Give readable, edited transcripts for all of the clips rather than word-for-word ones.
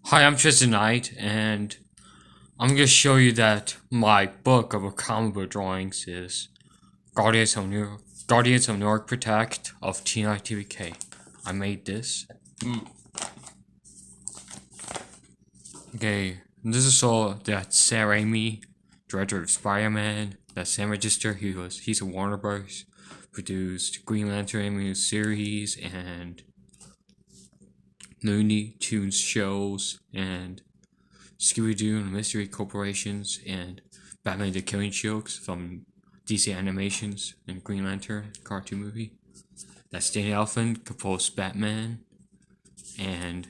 Hi, I'm Tristan Knight, and I'm going to show you that my book of comic book drawings is Guardians of New York Protect of T9TVK. I made this. Okay, this is all that Sam Raimi, director of Spider-Man, that Sam Register, he's a Warner Bros. Produced Green Lantern animated series and Looney Tunes shows and Scooby-Doo and Mystery Corporations and Batman the Killing Joke from DC Animations and Green Lantern cartoon movie. That's Danny Elfman composed Batman, and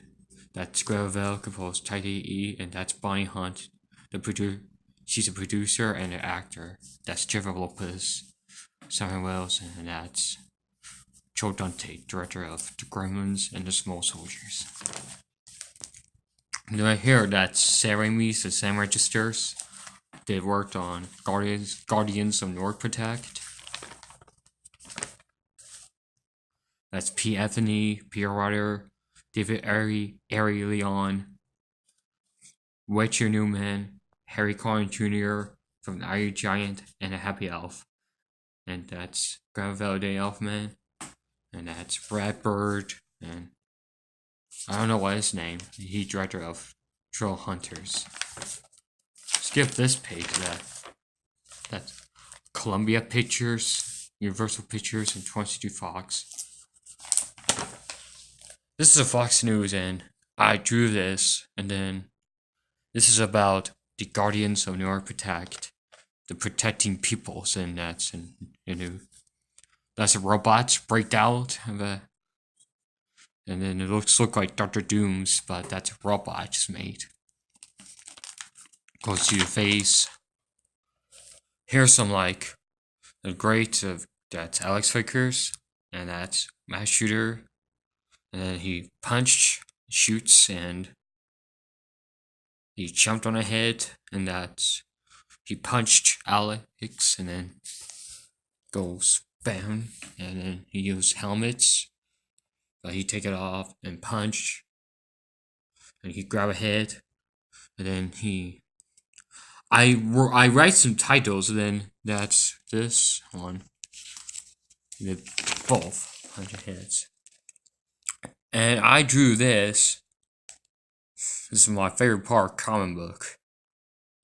that's Gravel composed Tidy E, and that's Bonnie Hunt, the producer. She's a producer and an actor. That's Jennifer Lopez, Simon Wells, and that's Joe Dante, director of The Gremlins and The Small Soldiers. And right here, that's Sam Raimi's The Sam Registers. They worked on Guardians of North Protect. That's P. Anthony, Peter Ryder, David Ari Leon, Richard Newman, Harry Connick Jr. from the Iron Giant, and a Happy Elf. And that's Gravel Day Elfman. And that's Brad Bird, and I don't know what his name. He's director of Troll Hunters. Skip this page. That's Columbia Pictures, Universal Pictures, and 22 Fox. This is a Fox News, and I drew this, and then this is about the Guardians of New York Protect, the protecting peoples, and that's that's a robots break out of a, and then it look like Doctor Doom's, but that's a robot just made. Goes to your face. Here's some like the great of that's Alex Vickers, and that's Matt Shooter. And then he shoots, and he jumped on a head, and that's he punched Alex, and then goes bam, and then he used helmets, but he take it off and punch, and he grab a head, and then I write some titles, and then that's this one, both punch heads. And I drew this. This is my favorite part, comic book.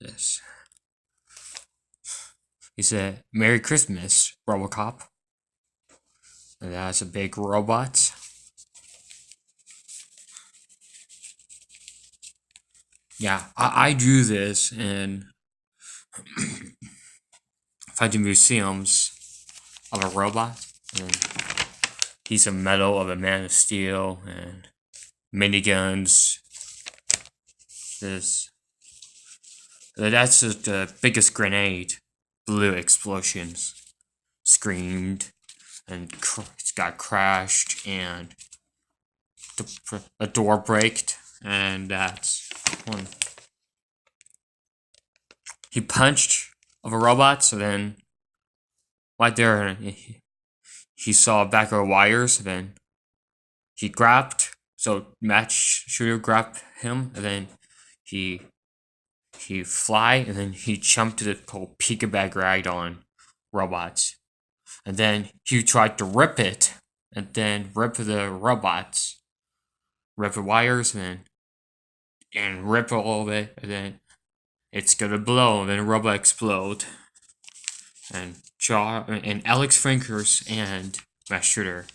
This. He said, "Merry Christmas, Robocop." And that's a big robot. Yeah, I drew this in finding museums of a robot. And he's a medal of a Man of Steel and miniguns. That's the biggest grenade. Blue explosions. Screamed and got crashed, and a door braked, and that's one. He punched of a robot, so then right there he saw a back of wires, and then he grabbed, so Matt Shooter grabbed him, and then he fly, and then he jumped to the whole peekabag ride on robots. And then he tried to rip it, and then rip the robots, rip the wires, and rip all of it, and then it's gonna blow, and then the robot explode. And Alex Frankers and Matt Shooter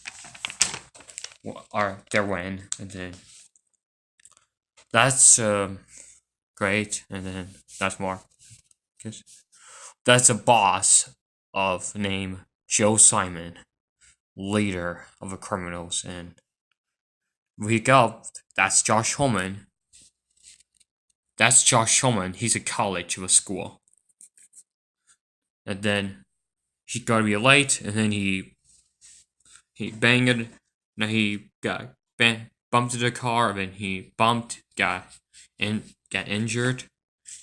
are their win, and then that's great, and then that's more. That's a boss of name Joe Simon, leader of the criminals, and we go. That's Josh Holman. That's Josh Holman. He's a college of a school, and then he got to be late, and then he banged. Now he got bumped into the car, and then he bumped, got injured.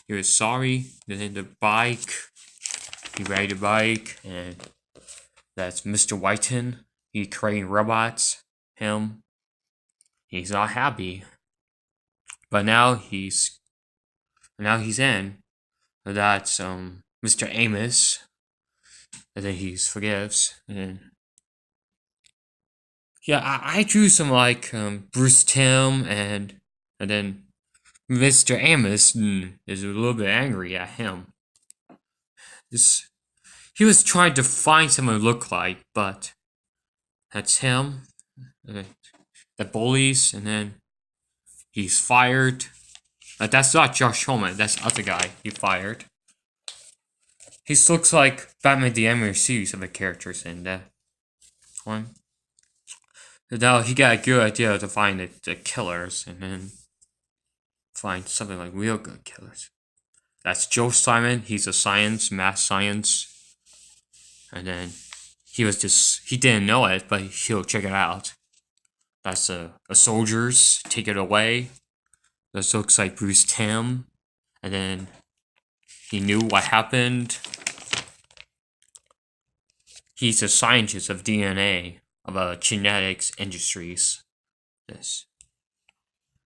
He was sorry. Then the bike. He rode a bike, and that's Mr. Whiten. He creating robots. Him. He's not happy. But now he's in. That's Mr. Amos, and then he forgives, and yeah, I drew some like Bruce Timm, and then Mr. Amos is a little bit angry at him. This He was trying to find someone to look like, but that's him. The bullies, and then he's fired. That's not Josh Homan. That's the other guy he fired. He looks like Batman the Animated Series of the characters in that one. And now he got a good idea to find the killers, and then find something like real good killers. That's Joe Simon. He's a math science. And then he didn't know it, but he'll check it out. That's a soldiers, take it away. This looks like Bruce Timm. And then he knew what happened. He's a scientist of DNA, of genetics industries. This.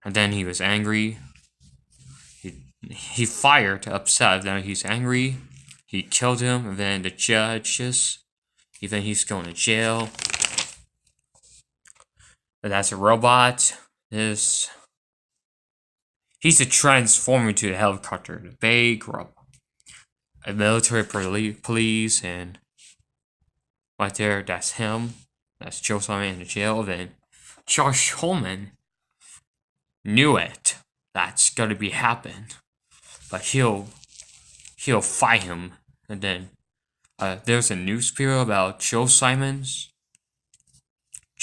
And then he was angry. He fired, upset. Then he's angry. He killed him, and then the judges. Even he's going to jail. But that's a robot. He's a transformer to the helicopter. The big robot. A military police, and right there, that's him. That's Joe Simon in the jail. Then Josh Homan knew it. That's gonna be happen. But he'll fight him. And then there's a newspaper about Joe Simons.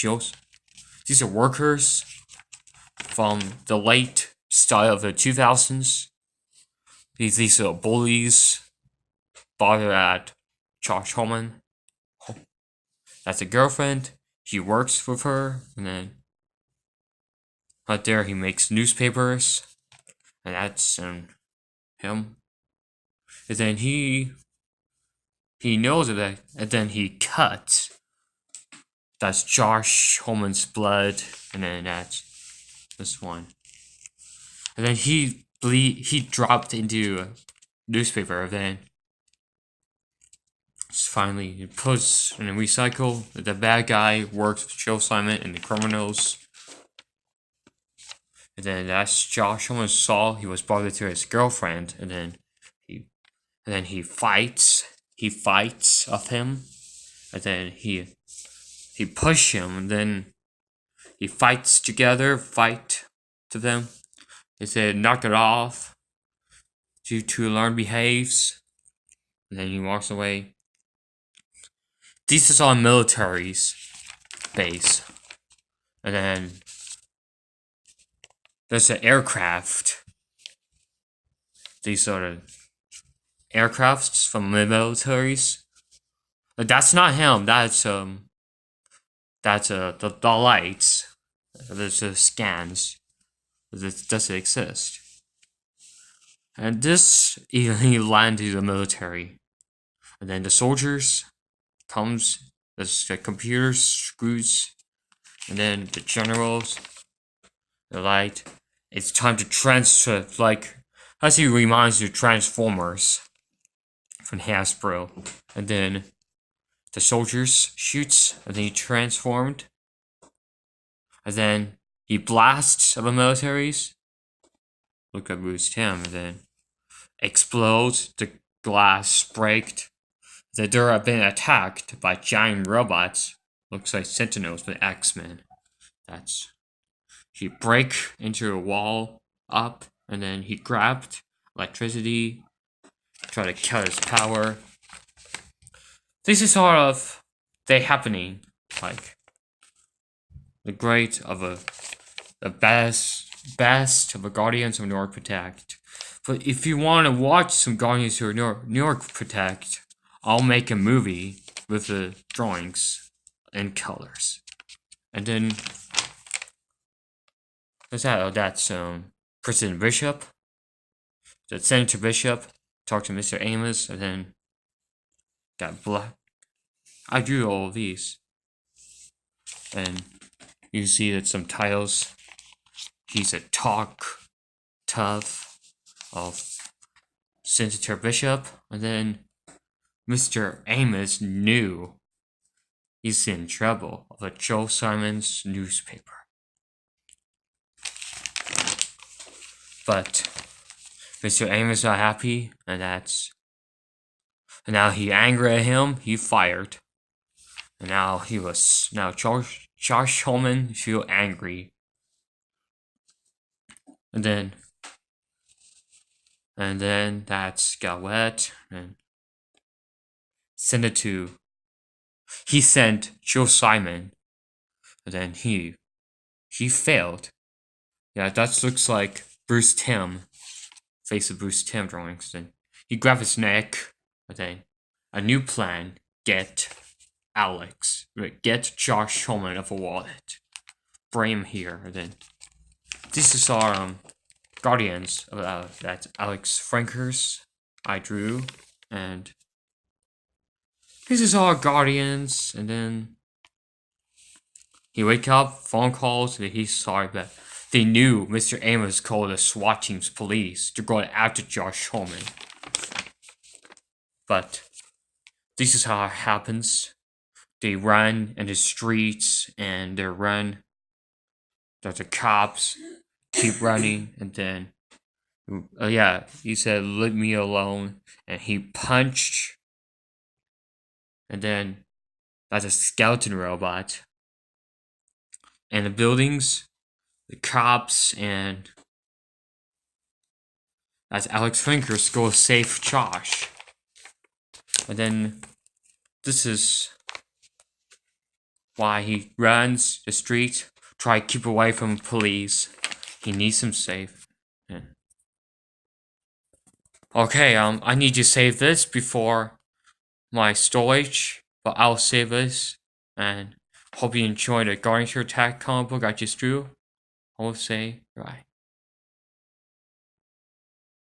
These are workers from the late style of the 2000s. These are bullies bothered at Josh Homan. That's a girlfriend. He works with her, and then right there he makes newspapers, and that's him. And then he knows of that, and then he cuts. That's Josh Homan's blood, and then that's this one. And then he dropped into a newspaper, and then finally he puts and then recycle. The bad guy works with Joe Simon and the criminals. And then that's Josh Homan saw he was bothered to his girlfriend, and then he fights. He fights of him, and then he push him, and then he fights together. Fight to them. They said knock it off. You two learn behaves, and then he walks away. This is on military's base, and then there's an aircraft. These are the aircrafts from the militaries. That's not him. That's the lights. There's the scans. Does it exist? And this he landed the military, and then the soldiers comes. There's the computers, screws, and then the generals. The light. It's time to transfer. Like as he reminds you, Transformers from Hasbro, and then the soldiers shoots, and then he transformed, and then he blasts other militaries. Look at Bruce Timm, and then explodes. The glass breaks. That they have been attacked by giant robots. Looks like Sentinels with X-Men. He break into a wall up, and then he grabbed electricity, try to cut his power. This is sort of the happening, like the great of the best of a Guardians of New York Protect. But if you want to watch some Guardians of New York Protect, I'll make a movie with the drawings and colors. And then that's President Bishop, the Senator Bishop, talk to Mr. Amos, and then got black. I drew all of these, and you see that some titles. He's a talk tough of Senator Bishop, and then Mr. Amos knew he's in trouble of a Joe Simon's newspaper. But Mr. Amos not happy, and now he angry at him, he fired. And now Josh Holman feel angry. And then that's got wet and he sent Joe Simon, and then he failed. Yeah, that looks like Bruce Timm, face of Bruce Timm drawings. Then he grabbed his neck, and then a new plan: get Josh Holman of a wallet, bring him here. And then this is our Guardians of that Alex Frankers I drew, and this is our Guardians. And then he wake up, phone calls, and he's sorry, but they knew Mr. Amos called the SWAT team's police to go after Josh Holman. But this is how it happens. They run in the streets, and the cops keep running, and then he said, "Leave me alone," and he punched, and then that's a skeleton robot. And the buildings, the cops, and that's Alex Finkers go save Josh. And then this is why he runs the street, try to keep away from police. He needs him safe. Yeah. Okay, I need to save this before my storage, but I'll save this, and hope you enjoyed the Guardians of Attack comic book I just drew. I will say bye.